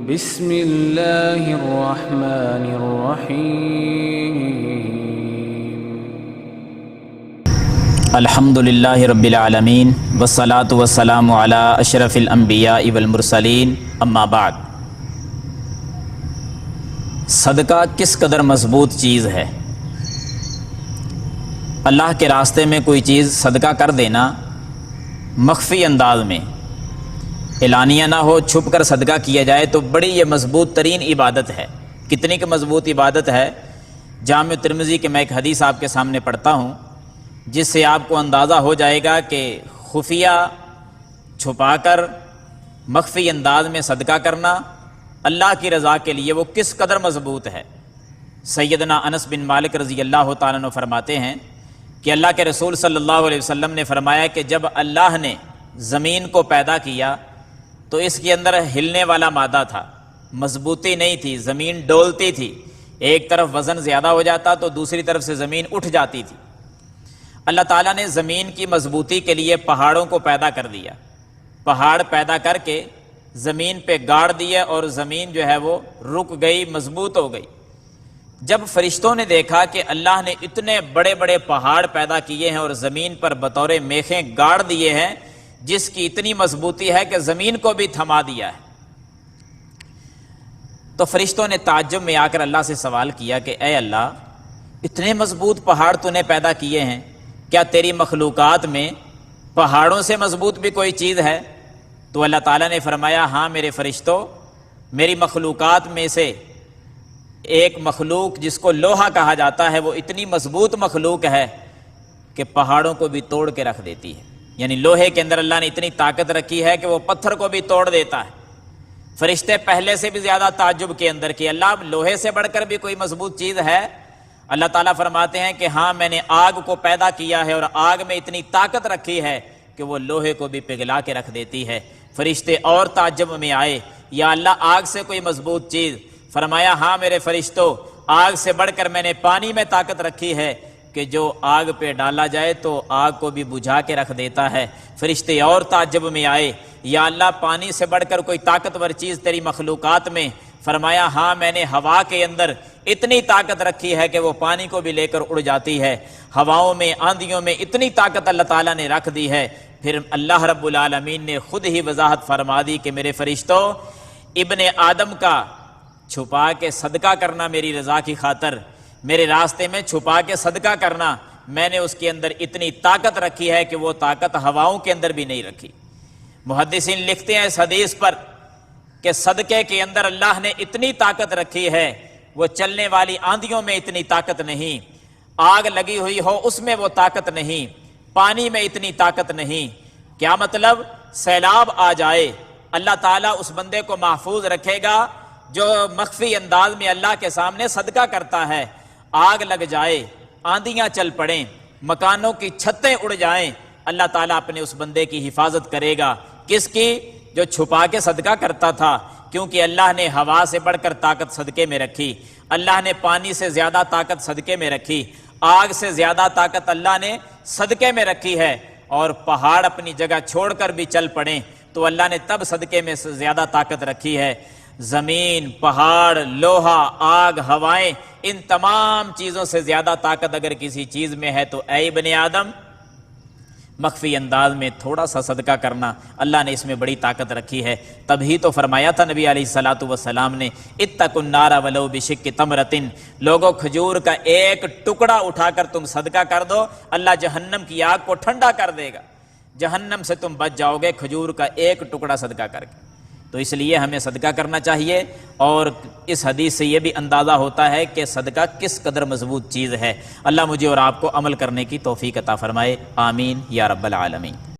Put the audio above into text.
بسم اللہ الرحمن الرحیم الحمد للہ رب العالمین والصلاة والسلام علی اشرف الانبیاء والمرسلین اما بعد۔ صدقہ کس قدر مضبوط چیز ہے۔ اللہ کے راستے میں کوئی چیز صدقہ کر دینا مخفی انداز میں، اعلانیہ نہ ہو، چھپ کر صدقہ کیا جائے تو بڑی یہ مضبوط ترین عبادت ہے۔ کتنی کہ مضبوط عبادت ہے، جامع ترمذی کے میں ایک حدیث آپ کے سامنے پڑھتا ہوں جس سے آپ کو اندازہ ہو جائے گا کہ خفیہ چھپا کر مخفی انداز میں صدقہ کرنا اللہ کی رضا کے لیے وہ کس قدر مضبوط ہے۔ سیدنا انس بن مالک رضی اللہ تعالیٰ عنہ فرماتے ہیں کہ اللہ کے رسول صلی اللہ علیہ وسلم نے فرمایا کہ جب اللہ نے زمین کو پیدا کیا تو اس کے اندر ہلنے والا مادہ تھا، مضبوطی نہیں تھی، زمین ڈولتی تھی، ایک طرف وزن زیادہ ہو جاتا تو دوسری طرف سے زمین اٹھ جاتی تھی۔ اللہ تعالیٰ نے زمین کی مضبوطی کے لیے پہاڑوں کو پیدا کر دیا، پہاڑ پیدا کر کے زمین پہ گاڑ دیے اور زمین جو ہے وہ رک گئی، مضبوط ہو گئی۔ جب فرشتوں نے دیکھا کہ اللہ نے اتنے بڑے بڑے پہاڑ پیدا کیے ہیں اور زمین پر بطور میخیں گاڑ دیے ہیں جس کی اتنی مضبوطی ہے کہ زمین کو بھی تھما دیا ہے، تو فرشتوں نے تعجب میں آ کر اللہ سے سوال کیا کہ اے اللہ، اتنے مضبوط پہاڑ تو نے پیدا کیے ہیں، کیا تیری مخلوقات میں پہاڑوں سے مضبوط بھی کوئی چیز ہے؟ تو اللہ تعالیٰ نے فرمایا ہاں میرے فرشتوں، میری مخلوقات میں سے ایک مخلوق جس کو لوہا کہا جاتا ہے وہ اتنی مضبوط مخلوق ہے کہ پہاڑوں کو بھی توڑ کے رکھ دیتی ہے۔ یعنی لوہے کے اندر اللہ نے اتنی طاقت رکھی ہے کہ وہ پتھر کو بھی توڑ دیتا ہے۔ فرشتے پہلے سے بھی زیادہ تعجب کے اندر کہ اللہ، لوہے سے بڑھ کر بھی کوئی مضبوط چیز ہے؟ اللہ تعالیٰ فرماتے ہیں کہ ہاں میں نے آگ کو پیدا کیا ہے اور آگ میں اتنی طاقت رکھی ہے کہ وہ لوہے کو بھی پگھلا کے رکھ دیتی ہے۔ فرشتے اور تعجب میں آئے، یا اللہ آگ سے کوئی مضبوط چیز؟ فرمایا ہاں میرے فرشتوں، آگ سے بڑھ کر میں نے پانی میں طاقت رکھی ہے کہ جو آگ پہ ڈالا جائے تو آگ کو بھی بجھا کے رکھ دیتا ہے۔ فرشتے اور تعجب میں آئے، یا اللہ پانی سے بڑھ کر کوئی طاقتور چیز تیری مخلوقات میں؟ فرمایا ہاں میں نے ہوا کے اندر اتنی طاقت رکھی ہے کہ وہ پانی کو بھی لے کر اڑ جاتی ہے۔ ہواؤں میں، آندھیوں میں اتنی طاقت اللہ تعالیٰ نے رکھ دی ہے۔ پھر اللہ رب العالمین نے خود ہی وضاحت فرما دی کہ میرے فرشتوں، ابن آدم کا چھپا کے صدقہ کرنا میری رضا کی خاطر، میرے راستے میں چھپا کے صدقہ کرنا، میں نے اس کے اندر اتنی طاقت رکھی ہے کہ وہ طاقت ہواؤں کے اندر بھی نہیں رکھی۔ محدثین لکھتے ہیں اس حدیث پر کہ صدقے کے اندر اللہ نے اتنی طاقت رکھی ہے، وہ چلنے والی آندھیوں میں اتنی طاقت نہیں، آگ لگی ہوئی ہو اس میں وہ طاقت نہیں، پانی میں اتنی طاقت نہیں۔ کیا مطلب؟ سیلاب آ جائے، اللہ تعالیٰ اس بندے کو محفوظ رکھے گا جو مخفی انداز میں اللہ کے سامنے صدقہ کرتا ہے۔ آگ لگ جائے، آندھیاں چل پڑیں، مکانوں کی چھتیں اڑ جائیں، اللہ تعالیٰ اپنے اس بندے کی حفاظت کرے گا۔ کس کی؟ جو چھپا کے صدقہ کرتا تھا، کیونکہ اللہ نے ہوا سے بڑھ کر طاقت صدقے میں رکھی، اللہ نے پانی سے زیادہ طاقت صدقے میں رکھی، آگ سے زیادہ طاقت اللہ نے صدقے میں رکھی ہے، اور پہاڑ اپنی جگہ چھوڑ کر بھی چل پڑیں تو اللہ نے تب صدقے میں زیادہ طاقت رکھی ہے۔ زمین، پہاڑ، لوہا، آگ، ہوائیں، ان تمام چیزوں سے زیادہ طاقت اگر کسی چیز میں ہے تو اے ابن آدم، مخفی انداز میں تھوڑا سا صدقہ کرنا، اللہ نے اس میں بڑی طاقت رکھی ہے۔ تبھی تو فرمایا تھا نبی علیہ الصلوۃ والسلام نے، اتقوا النار ولو بشق تمرۃ، لوگوں کھجور کا ایک ٹکڑا اٹھا کر تم صدقہ کر دو، اللہ جہنم کی آگ کو ٹھنڈا کر دے گا، جہنم سے تم بچ جاؤ گے کھجور کا ایک ٹکڑا صدقہ کر کے۔ تو اس لیے ہمیں صدقہ کرنا چاہیے، اور اس حدیث سے یہ بھی اندازہ ہوتا ہے کہ صدقہ کس قدر مضبوط چیز ہے۔ اللہ مجھے اور آپ کو عمل کرنے کی توفیق عطا فرمائے، آمین یا رب العالمین۔